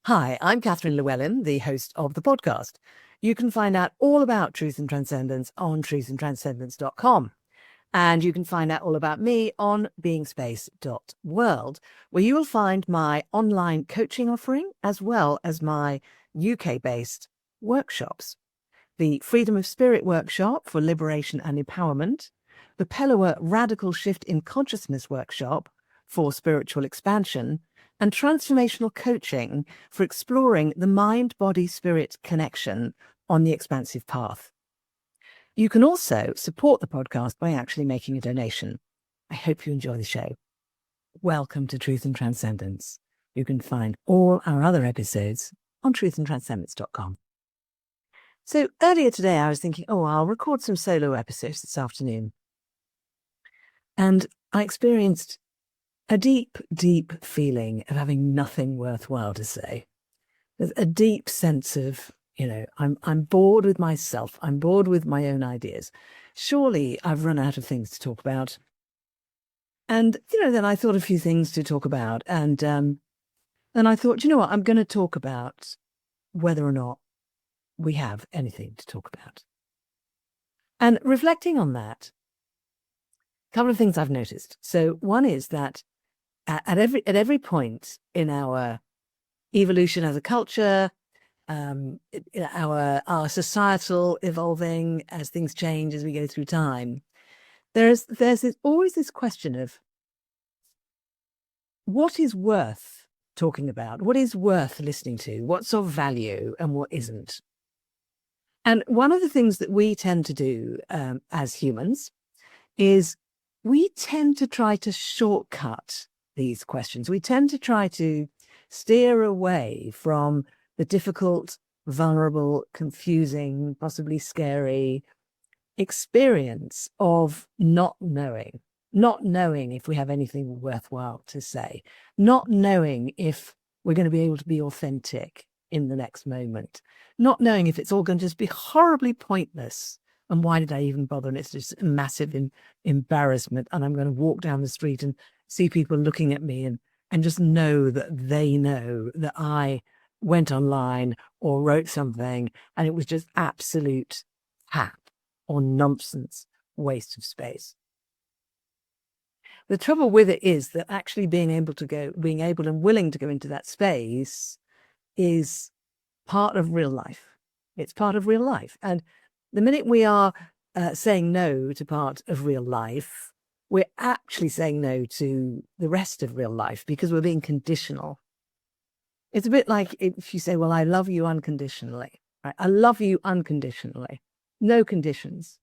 Hi, I'm Catherine Llewellyn, the host of the podcast. You can find out all about Truth and Transcendence on truthandtranscendence.com. And you can find out all about me on beingspace.world, where you will find my online coaching offering as well as my UK-based workshops. The Freedom of Spirit workshop for liberation and empowerment, the Pellower Radical Shift in Consciousness workshop for spiritual expansion, and transformational coaching for exploring the mind-body-spirit connection on the expansive path. You can also support the podcast by actually making a donation. I hope you enjoy the show. Welcome to Truth and Transcendence. You can find all our other episodes on truthandtranscendence.com. So earlier today, I was thinking, I'll record some solo episodes this afternoon. And I experienced a deep, deep feeling of having nothing worthwhile to say. There's a deep sense of, I'm bored with myself. I'm bored with my own ideas. Surely I've run out of things to talk about. And, then I thought a few things to talk about. And then I thought, I'm going to talk about whether or not we have anything to talk about. And reflecting on that, a couple of things I've noticed. So one is that at every point in our evolution as a culture, our societal evolving as things change as we go through time, there's always this question of what is worth talking about, what is worth listening to, what's of value and what isn't. And one of the things that we tend to do as humans is we tend to try to shortcut these questions. We tend to try to steer away from the difficult, vulnerable, confusing, possibly scary experience of not knowing if we have anything worthwhile to say, not knowing if we're going to be able to be authentic in the next moment, not knowing if it's all going to just be horribly pointless. And why did I even bother? And it's just a massive embarrassment. And I'm going to walk down the street and see people looking at me and just know that they know that I went online or wrote something and it was just absolute crap or nonsense, waste of space. The trouble with it is that actually being able and willing to go into that space is part of real life. It's part of real life. And the minute we are saying no to part of real life, we're actually saying no to the rest of real life because we're being conditional. It's a bit like if you say, well, I love you unconditionally. Right? I love you unconditionally. No conditions.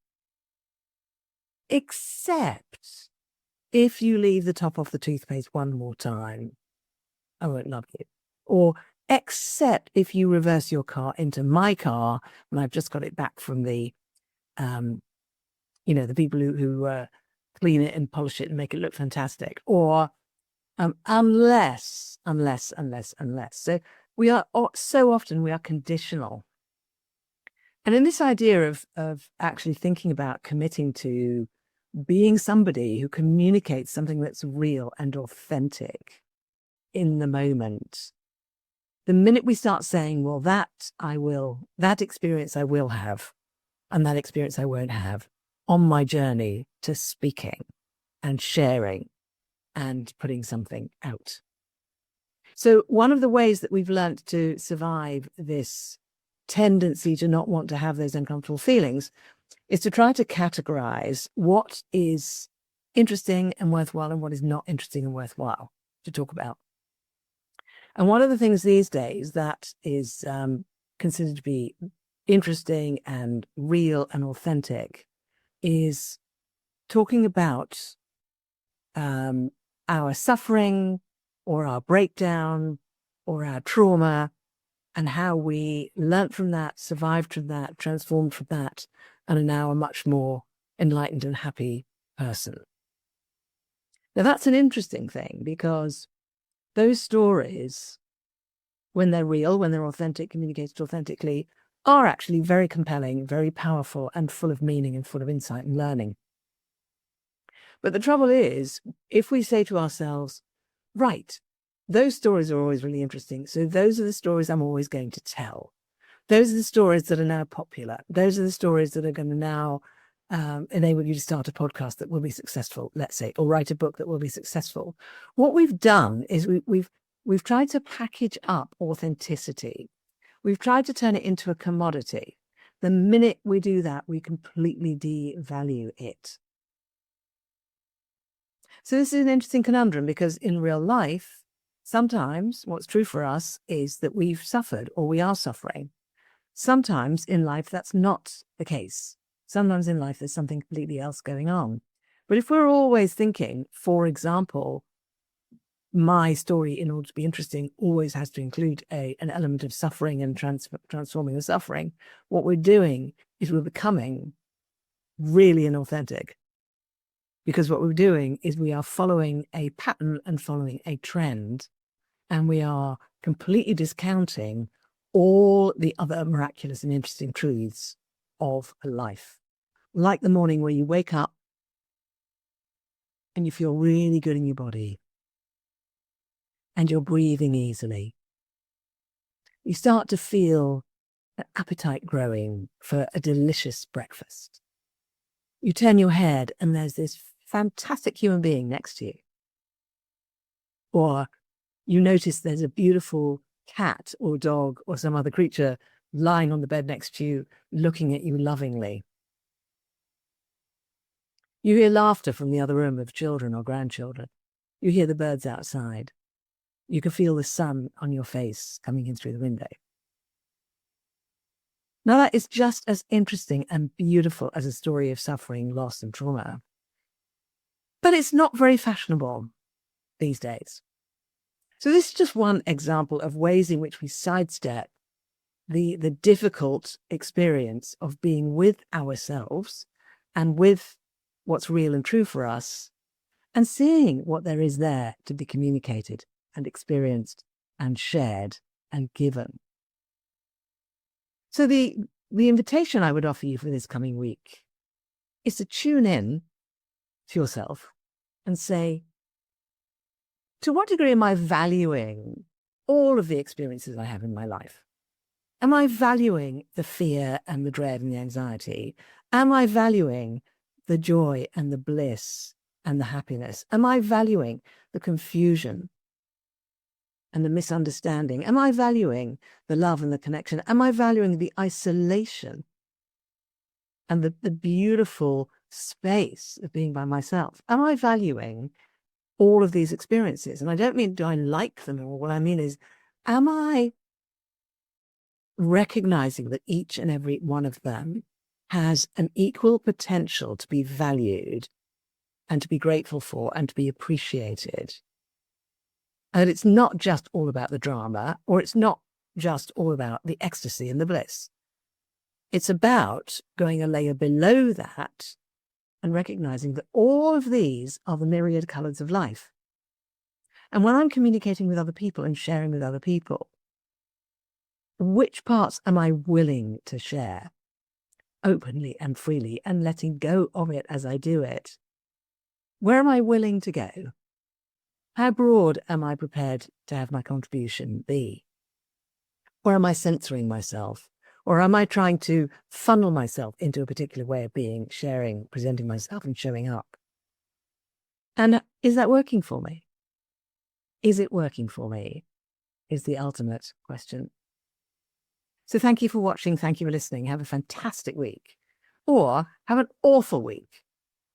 Except if you leave the top off the toothpaste one more time, I won't love you. Or except if you reverse your car into my car when I've just got it back from the the people who clean it and polish it and make it look fantastic. Or unless. So so often we are conditional. And in this idea of actually thinking about committing to being somebody who communicates something that's real and authentic in the moment, the minute we start saying, well, that experience I will have, and that experience I won't have on my journey to speaking and sharing and putting something out. So one of the ways that we've learned to survive this tendency to not want to have those uncomfortable feelings is to try to categorize what is interesting and worthwhile and what is not interesting and worthwhile to talk about. And one of the things these days that is considered to be interesting and real and authentic is talking about our suffering or our breakdown or our trauma and how we learnt from that, survived from that, transformed from that, and are now a much more enlightened and happy person. Now, that's an interesting thing because those stories, when they're real, when they're authentic, communicated authentically, are actually very compelling, very powerful, and full of meaning and full of insight and learning. But the trouble is, if we say to ourselves, right, those stories are always really interesting. So those are the stories I'm always going to tell. Those are the stories that are now popular. Those are the stories that are going to now enable you to start a podcast that will be successful, let's say, or write a book that will be successful. What we've done is we've tried to package up authenticity. We've tried to turn it into a commodity. The minute we do that, we completely devalue it. So this is an interesting conundrum, because in real life, sometimes what's true for us is that we've suffered or we are suffering. Sometimes in life, that's not the case. Sometimes in life, there's something completely else going on. But if we're always thinking, for example, my story, in order to be interesting, always has to include an element of suffering and transforming the suffering, what we're doing is we're becoming really inauthentic. Because what we're doing is we are following a pattern and following a trend, and we are completely discounting all the other miraculous and interesting truths of life. Like the morning where you wake up and you feel really good in your body and you're breathing easily. You start to feel an appetite growing for a delicious breakfast. You turn your head and there's this fantastic human being next to you. Or you notice there's a beautiful cat or dog or some other creature lying on the bed next to you, looking at you lovingly. You hear laughter from the other room of children or grandchildren. You hear the birds outside. You can feel the sun on your face coming in through the window. Now, that is just as interesting and beautiful as a story of suffering, loss, and trauma. But it's not very fashionable these days. So this is just one example of ways in which we sidestep the difficult experience of being with ourselves and with what's real and true for us, and seeing what there is there to be communicated and experienced and shared and given. So the invitation I would offer you for this coming week is to tune in to yourself and say, to what degree am I valuing all of the experiences I have in my life? Am I valuing the fear and the dread and the anxiety? Am I valuing the joy and the bliss and the happiness? Am I valuing the confusion and the misunderstanding? Am I valuing the love and the connection? Am I valuing the isolation and the beautiful space of being by myself? Am I valuing all of these experiences? And I don't mean, do I like them all? What I mean is, am I recognizing that each and every one of them has an equal potential to be valued and to be grateful for and to be appreciated? And it's not just all about the drama, or it's not just all about the ecstasy and the bliss. It's about going a layer below that and recognizing that all of these are the myriad colors of life. And when I'm communicating with other people and sharing with other people, which parts am I willing to share openly and freely and letting go of it as I do it? Where am I willing to go? How broad am I prepared to have my contribution be? Or am I censoring myself? Or am I trying to funnel myself into a particular way of being, sharing, presenting myself and showing up? And is that working for me? Is it working for me? Is the ultimate question. So thank you for watching. Thank you for listening. Have a fantastic week. Or have an awful week.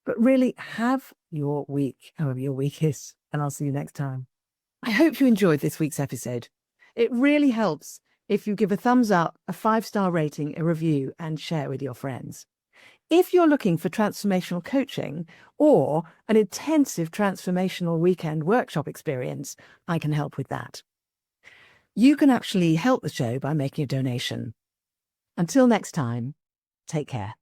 But really have your week, however your week is. And I'll see you next time. I hope you enjoyed this week's episode. It really helps if you give a thumbs up, a 5-star rating, a review, and share with your friends. If you're looking for transformational coaching or an intensive transformational weekend workshop experience, I can help with that. You can actually help the show by making a donation. Until next time, take care.